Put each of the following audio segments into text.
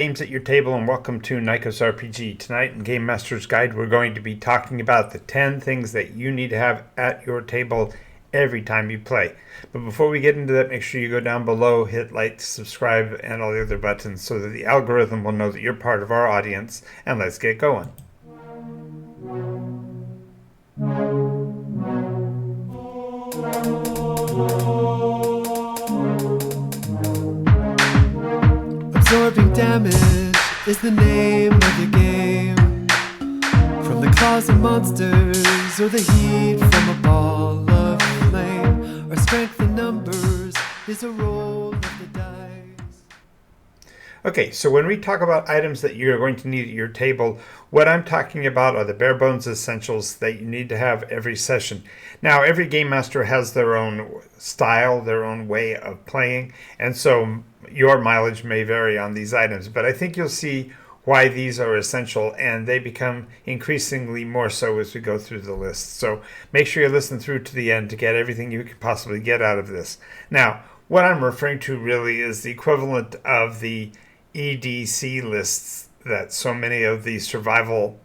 Games at your table, and welcome to Nikos RPG. Tonight in Game Master's Guide, we're going to be talking about the 10 things that you need to have at your table every time you play. But before we get into that, make sure you go down below, hit like, subscribe, and all the other buttons so that the algorithm will know that you're part of our audience. And let's get going. Absorbing damage is the name of the game. From the claws of monsters or the heat from a ball of flame. Our strength in numbers is a roll of the dice. Okay, so when we talk about items that you're going to need at your table, what I'm talking about are the bare bones essentials that you need to have every session. Now, every game master has their own style, their own way of playing, and so your mileage may vary on these items, but I think you'll see why these are essential, and they become increasingly more so as we go through the list. So make sure you listen through to the end to get everything you can possibly get out of this. Now, what I'm referring to really is the equivalent of the EDC lists that so many of the survival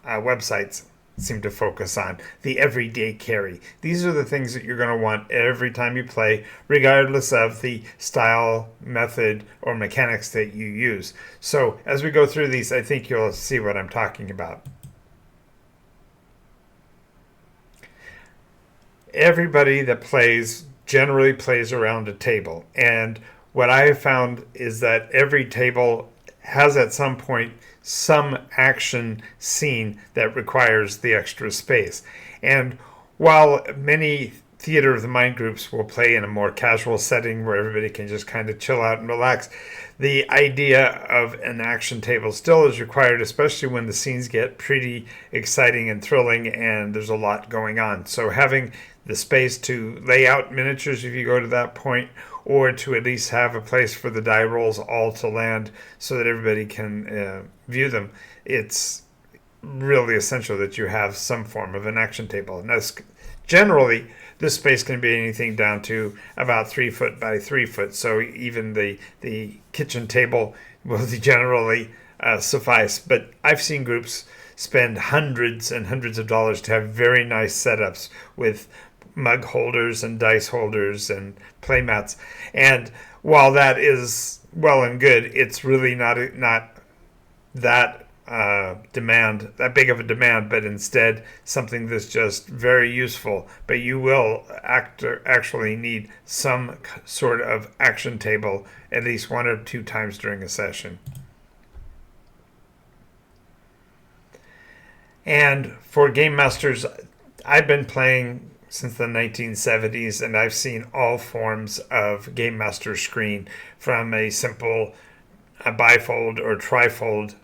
websites seem to focus on. The everyday carry. These are the things that you're going to want every time you play, regardless of the style, method, or mechanics that you use. So as we go through these, I think you'll see what I'm talking about. Everybody that plays generally plays around a table, and what I have found is that every table has at some point some action scene that requires the extra space. And while many theater of the mind groups will play in a more casual setting where everybody can just kind of chill out and relax, the idea of an action table still is required, especially when the scenes get pretty exciting and thrilling and there's a lot going on. So having the space to lay out miniatures if you go to that point, or to at least have a place for the die rolls all to land so that everybody can view them, it's really essential that you have some form of an action table. Now, generally, this space can be anything down to about 3 foot by 3 foot, so even the kitchen table will generally suffice. But I've seen groups spend hundreds and hundreds of dollars to have very nice setups with mug holders and dice holders and play mats. And while that is well and good, it's really not that that big of a demand, but instead something that's just very useful. But you will actually need some sort of action table at least 1 or 2 times during a session. And for game masters, I've been playing since the 1970s, and I've seen all forms of Game Master screen, from a simple bifold or trifold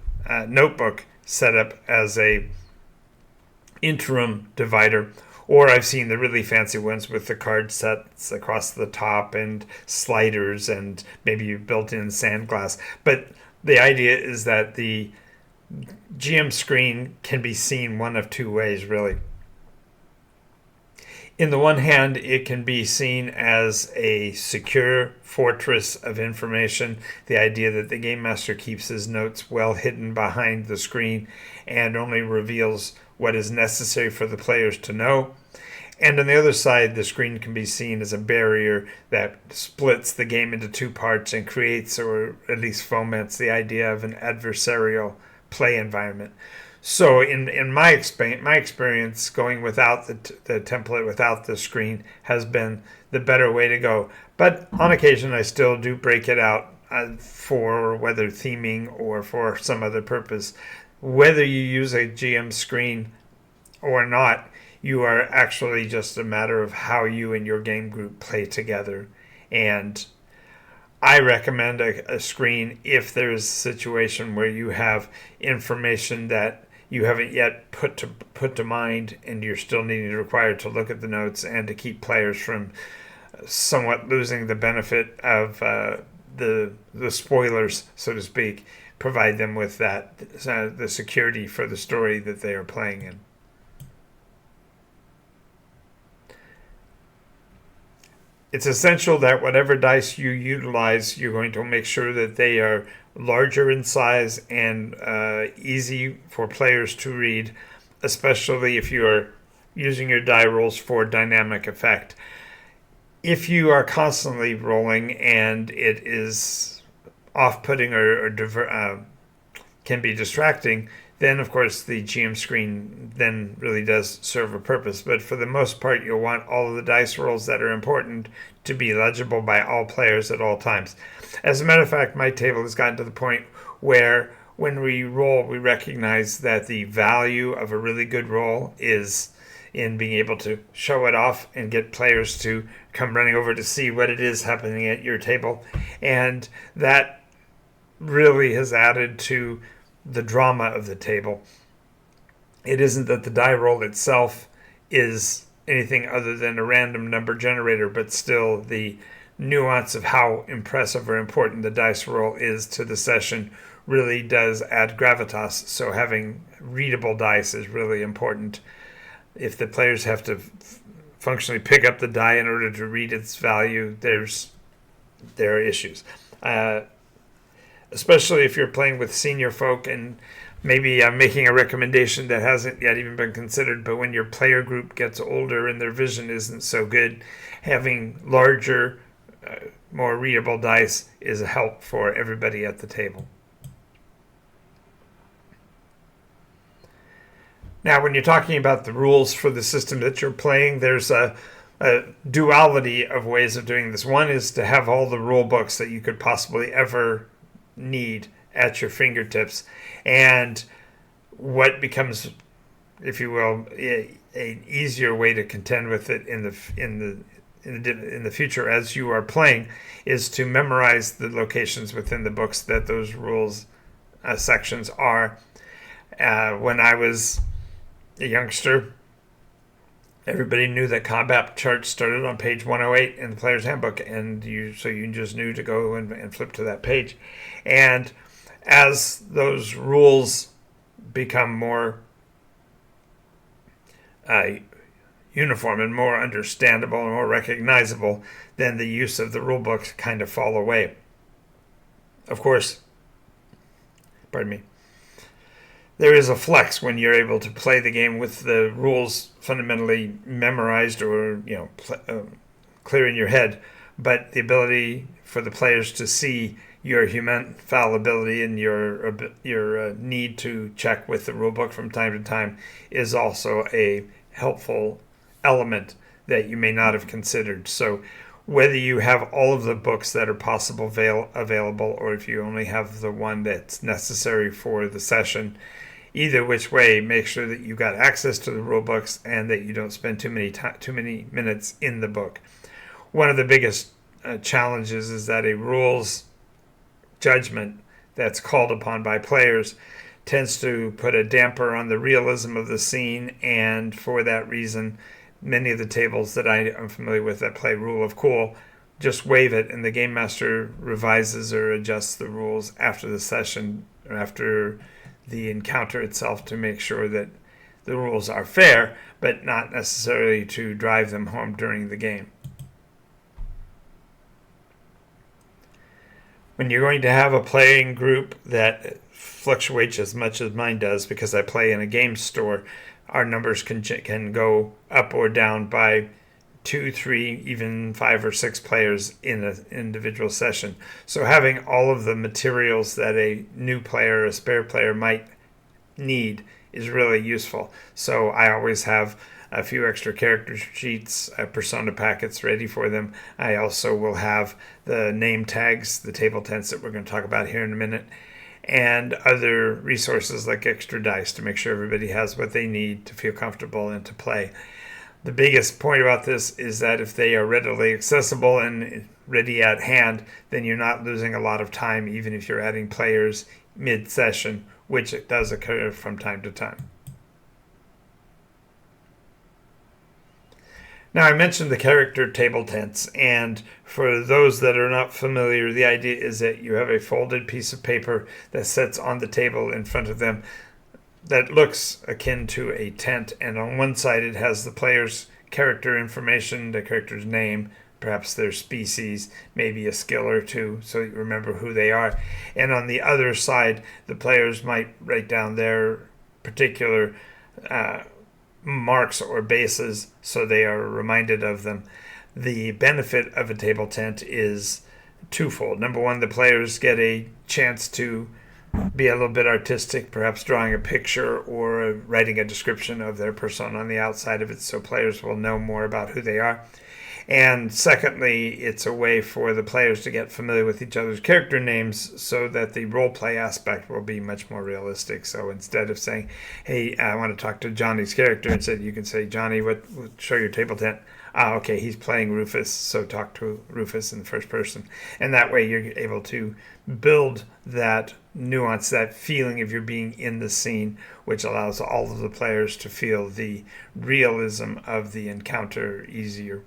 notebook set up as a interim divider, or I've seen the really fancy ones with the card sets across the top and sliders and maybe built-in sandglass. But the idea is that the GM screen can be seen one of 2 ways, really. In the one hand, it can be seen as a secure fortress of information, the idea that the game master keeps his notes well hidden behind the screen and only reveals what is necessary for the players to know. And on the other side, the screen can be seen as a barrier that splits the game into 2 parts and creates, or at least foments, the idea of an adversarial play environment. So in my experience, going without the template, without the screen, has been the better way to go. But on occasion, I still do break it out for whether theming or for some other purpose. Whether you use a GM screen or not, you are actually just a matter of how you and your game group play together. And I recommend a screen if there's a situation where you have information that you haven't yet put to mind, and you're still required to look at the notes and to keep players from somewhat losing the benefit of the spoilers, so to speak. Provide them with that the security for the story that they are playing in. It's essential that whatever dice you utilize, you're going to make sure that they are larger in size and easy for players to read, especially if you are using your die rolls for dynamic effect. If you are constantly rolling and it is off-putting or can be distracting, then of course the GM screen then really does serve a purpose. But for the most part, you'll want all of the dice rolls that are important to be legible by all players at all times. As a matter of fact, my table has gotten to the point where when we roll, we recognize that the value of a really good roll is in being able to show it off and get players to come running over to see what it is happening at your table. And that really has added to the drama of the table. It isn't that the die roll itself is anything other than a random number generator, but still the nuance of how impressive or important the dice roll is to the session really does add gravitas. So having readable dice is really important. If the players have to functionally pick up the die in order to read its value, there are issues. Especially if you're playing with senior folk, and maybe I'm making a recommendation that hasn't yet even been considered, but when your player group gets older and their vision isn't so good, having larger, more readable dice is a help for everybody at the table. Now, when you're talking about the rules for the system that you're playing, there's a duality of ways of doing this. One is to have all the rule books that you could possibly ever need at your fingertips, and what becomes, if you will, an easier way to contend with it in the future as you are playing is to memorize the locations within the books that those rules sections are. When I was a youngster, everybody knew that combat charts started on page 108 in the player's handbook, and you just knew to go and flip to that page. And as those rules become more uniform and more understandable and more recognizable, then the use of the rule books kind of fall away. Of course, there is a flex when you're able to play the game with the rules fundamentally memorized or clear in your head, but the ability for the players to see your human fallibility and your need to check with the rulebook from time to time is also a helpful element that you may not have considered. So whether you have all of the books that are possible available, or if you only have the one that's necessary for the session, either which way, make sure that you got access to the rule books and that you don't spend too many minutes in the book. One of the biggest challenges is that a rules judgment that's called upon by players tends to put a damper on the realism of the scene, and for that reason, many of the tables that I am familiar with that play Rule of Cool just waive it, and the game master revises or adjusts the rules after the session or after the encounter itself to make sure that the rules are fair, but not necessarily to drive them home during the game. When you're going to have a playing group that fluctuates as much as mine does, because I play in a game store, our numbers can go up or down by 2, 3, even 5 or 6 players in an individual session. So having all of the materials that a new player, a spare player might need is really useful. So I always have a few extra character sheets, persona packets ready for them. I also will have the name tags, the table tents that we're going to talk about here in a minute, and other resources like extra dice to make sure everybody has what they need to feel comfortable and to play. The biggest point about this is that if they are readily accessible and ready at hand, then you're not losing a lot of time, even if you're adding players mid-session, which it does occur from time to time. Now, I mentioned the character table tents, and for those that are not familiar, the idea is that you have a folded piece of paper that sits on the table in front of them that looks akin to a tent, and on one side it has the player's character information, the character's name, perhaps their species, maybe a skill or two, so you remember who they are. And on the other side, the players might write down their particular marks or bases so they are reminded of them. The benefit of a table tent is twofold. Number one, the players get a chance to be a little bit artistic, perhaps drawing a picture or writing a description of their persona on the outside of it, so players will know more about who they are. And secondly, it's a way for the players to get familiar with each other's character names so that the role play aspect will be much more realistic. So instead of saying, hey, I want to talk to Johnny's character, instead you can say, Johnny, show your table tent. Okay, he's playing Rufus, so talk to Rufus in the first person. And that way you're able to build that nuance, that feeling of you being in the scene, which allows all of the players to feel the realism of the encounter easier.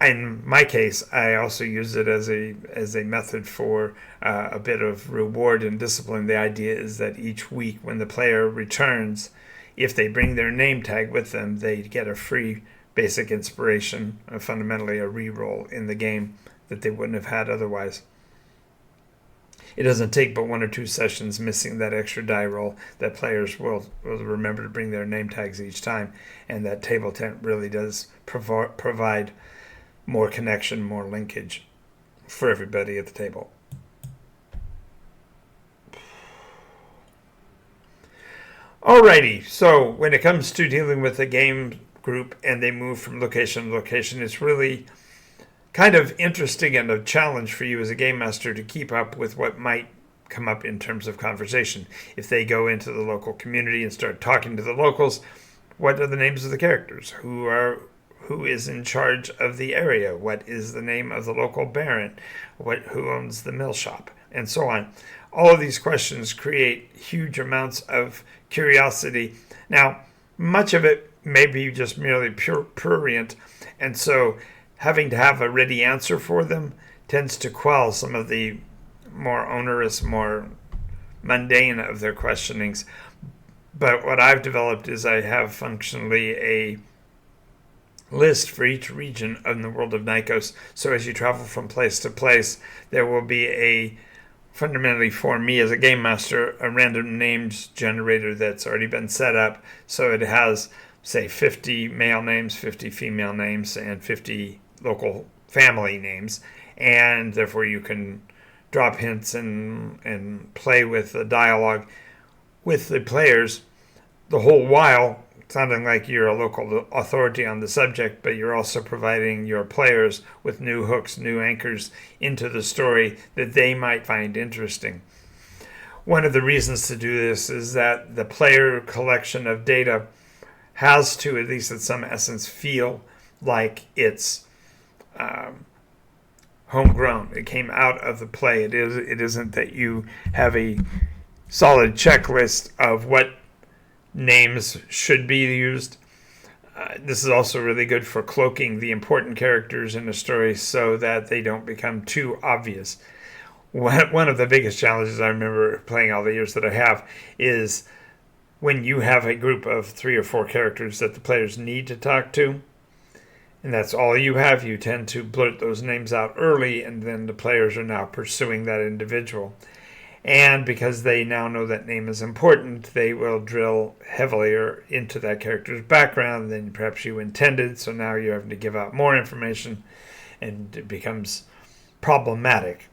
In my case, I also use it as a method for a bit of reward and discipline. The idea is that each week when the player returns, if they bring their name tag with them, they get a free basic inspiration, fundamentally a re-roll in the game that they wouldn't have had otherwise. It doesn't take but 1 or 2 sessions missing that extra die roll that players will remember to bring their name tags each time, and that table tent really does provide more connection, more linkage for everybody at the table. Alrighty, so when it comes to dealing with a game group and they move from location to location, it's really kind of interesting and a challenge for you as a game master to keep up with what might come up in terms of conversation. If they go into the local community and start talking to the locals, what are the names of the characters? Who is in charge of the area? What is the name of the local baron? Who owns the mill shop? And so on. All of these questions create huge amounts of curiosity. Now, much of it may be just merely prurient, and so having to have a ready answer for them tends to quell some of the more onerous, more mundane of their questionings. But what I've developed is I have functionally a list for each region in the world of Nikos. So as you travel from place to place, there will be fundamentally for me as a game master, a random names generator that's already been set up. So it has, say, 50 male names, 50 female names, and 50 local family names. And therefore you can drop hints and play with the dialogue with the players, the whole while sounding like you're a local authority on the subject, but you're also providing your players with new hooks, new anchors into the story that they might find interesting. One of the reasons to do this is that the player collection of data has to, at least in some essence, feel like it's homegrown. It came out of the play. It isn't that you have a solid checklist of what names should be used. This is also really good for cloaking the important characters in a story so that they don't become too obvious. One of the biggest challenges I remember playing all the years that I have is when you have a group of 3 or 4 characters that the players need to talk to, and that's all you have, you tend to blurt those names out early, and then the players are now pursuing that individual. And because they now know that name is important, they will drill heavilier into that character's background than perhaps you intended. So now you're having to give out more information, and it becomes problematic.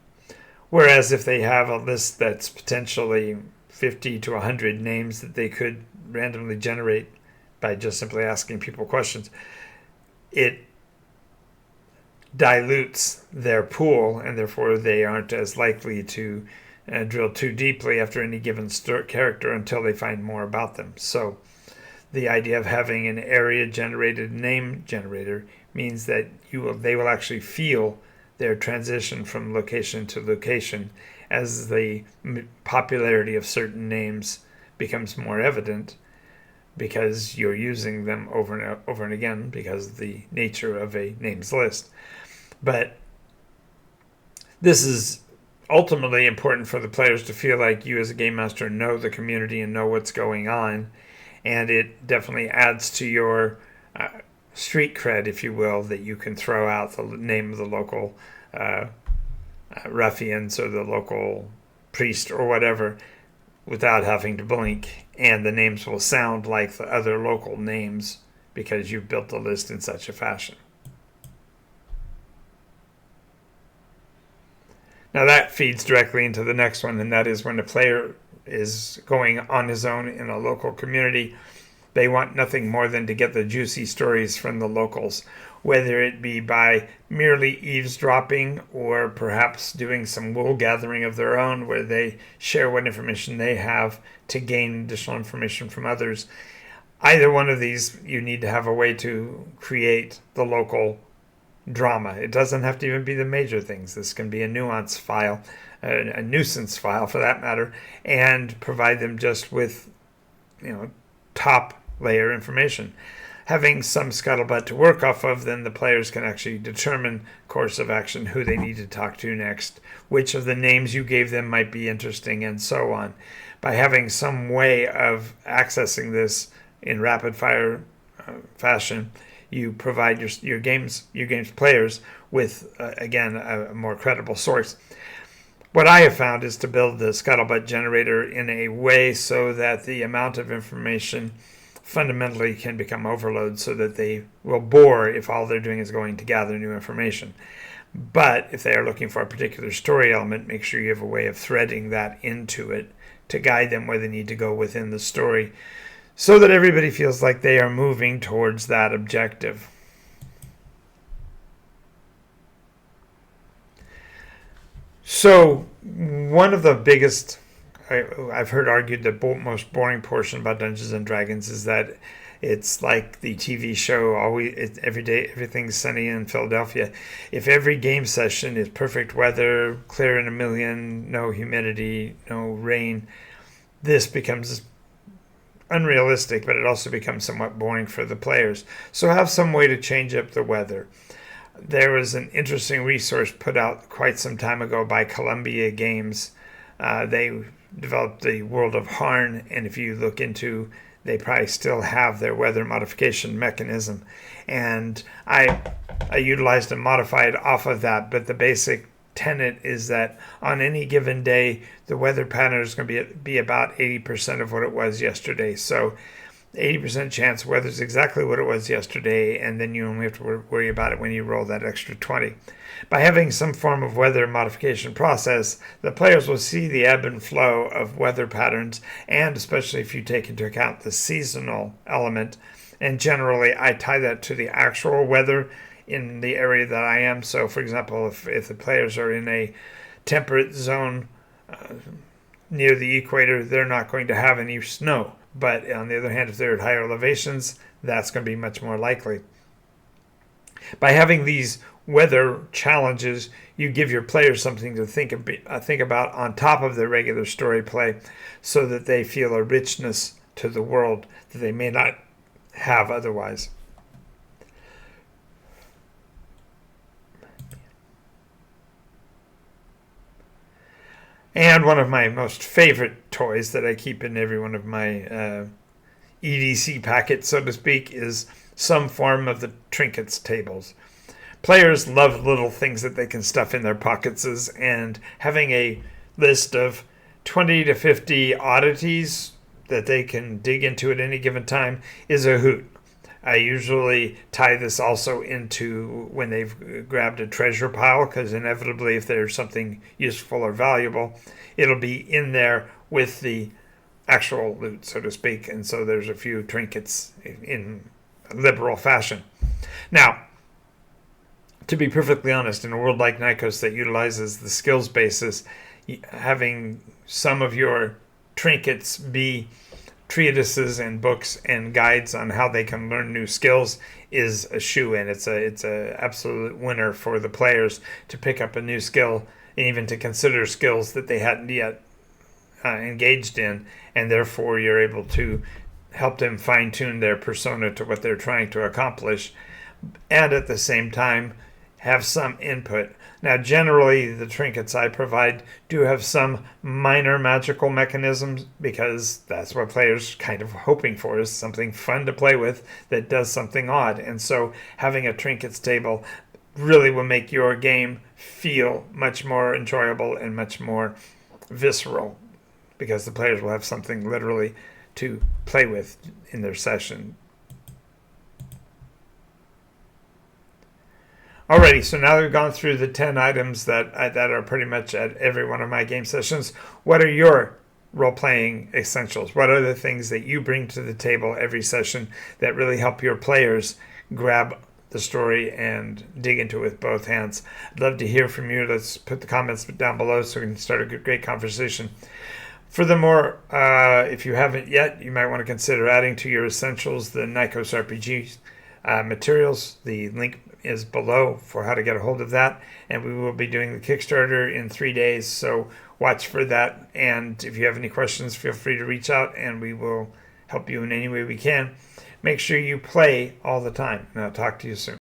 Whereas if they have a list that's potentially 50 to 100 names that they could randomly generate by just simply asking people questions, it dilutes their pool, and therefore they aren't as likely to drill too deeply after any given character until they find more about them. So the idea of having an area-generated name generator means that they will actually feel their transition from location to location as the popularity of certain names becomes more evident, because you're using them over and again because of the nature of a names list. But this is ultimately important for the players to feel like you as a game master know the community and know what's going on, and it definitely adds to your street cred, if you will, that you can throw out the name of the local ruffians or the local priest or whatever without having to blink, and the names will sound like the other local names because you've built the list in such a fashion. Now that feeds directly into the next one, and that is when a player is going on his own in a local community, they want nothing more than to get the juicy stories from the locals, whether it be by merely eavesdropping or perhaps doing some wool gathering of their own where they share what information they have to gain additional information from others. Either one of these, you need to have a way to create the local drama. It doesn't have to even be the major things. This can be a nuance file, a nuisance file for that matter, and provide them just with, top layer information. Having some scuttlebutt to work off of, then the players can actually determine course of action, who they need to talk to next, which of the names you gave them might be interesting, and so on. By having some way of accessing this in rapid fire fashion, you provide your game's players with, again, a more credible source. What I have found is to build the Scuttlebutt generator in a way so that the amount of information fundamentally can become overload, so that they will bore if all they're doing is going to gather new information. But if they are looking for a particular story element, make sure you have a way of threading that into it to guide them where they need to go within the story, so that everybody feels like they are moving towards that objective. So one of the biggest, I've heard argued, the most boring portion about Dungeons and Dragons is that it's like the TV show, every day, everything's sunny in Philadelphia. If every game session is perfect weather, clear in a million, no humidity, no rain, this becomes unrealistic, but it also becomes somewhat boring for the players. So have some way to change up the weather. There was an interesting resource put out quite some time ago by Columbia Games. They developed the World of Harn, and if you look into, they probably still have their weather modification mechanism. And I utilized and modified off of that, but the basic tenet is that on any given day, the weather pattern is going to be about 80% of what it was yesterday. So 80% chance weather's exactly what it was yesterday, and then you only have to worry about it when you roll that extra 20. By having some form of weather modification process, the players will see the ebb and flow of weather patterns, and especially if you take into account the seasonal element. And generally, I tie that to the actual weather in the area that I am. So, for example, if the players are in a temperate zone near the equator, they're not going to have any snow. But on the other hand, if they're at higher elevations, that's going to be much more likely. By having these weather challenges, you give your players something to think about on top of their regular story play, so that they feel a richness to the world that they may not have otherwise. And one of my most favorite toys that I keep in every one of my EDC packets, so to speak, is some form of the trinkets tables. Players love little things that they can stuff in their pockets, and having a list of 20 to 50 oddities that they can dig into at any given time is a hoot. I usually tie this also into when they've grabbed a treasure pile, because inevitably if there's something useful or valuable, it'll be in there with the actual loot, so to speak. And so there's a few trinkets in liberal fashion. Now, to be perfectly honest, in a world like Nikos that utilizes the skills basis, having some of your trinkets be treatises and books and guides on how they can learn new skills is a shoo-in. It's a absolute winner for the players to pick up a new skill, and even to consider skills that they hadn't yet engaged in, and therefore you're able to help them fine-tune their persona to what they're trying to accomplish. And at the same time, have some input. Now, generally, the trinkets I provide do have some minor magical mechanisms because that's what players kind of hoping for, is something fun to play with that does something odd. And so having a trinkets table really will make your game feel much more enjoyable and much more visceral because the players will have something literally to play with in their session. Alrighty, so now that we've gone through the 10 items that are pretty much at every one of my game sessions, what are your role-playing essentials? What are the things that you bring to the table every session that really help your players grab the story and dig into it with both hands? I'd love to hear from you. Let's put the comments down below so we can start a great conversation. Furthermore, if you haven't yet, you might want to consider adding to your essentials the Nikos RPG materials. The link is below for how to get a hold of that, and we will be doing the Kickstarter in 3 days, so watch for that. And if you have any questions, feel free to reach out and we will help you in any way we can. Make sure you play all the time, and I'll talk to you soon.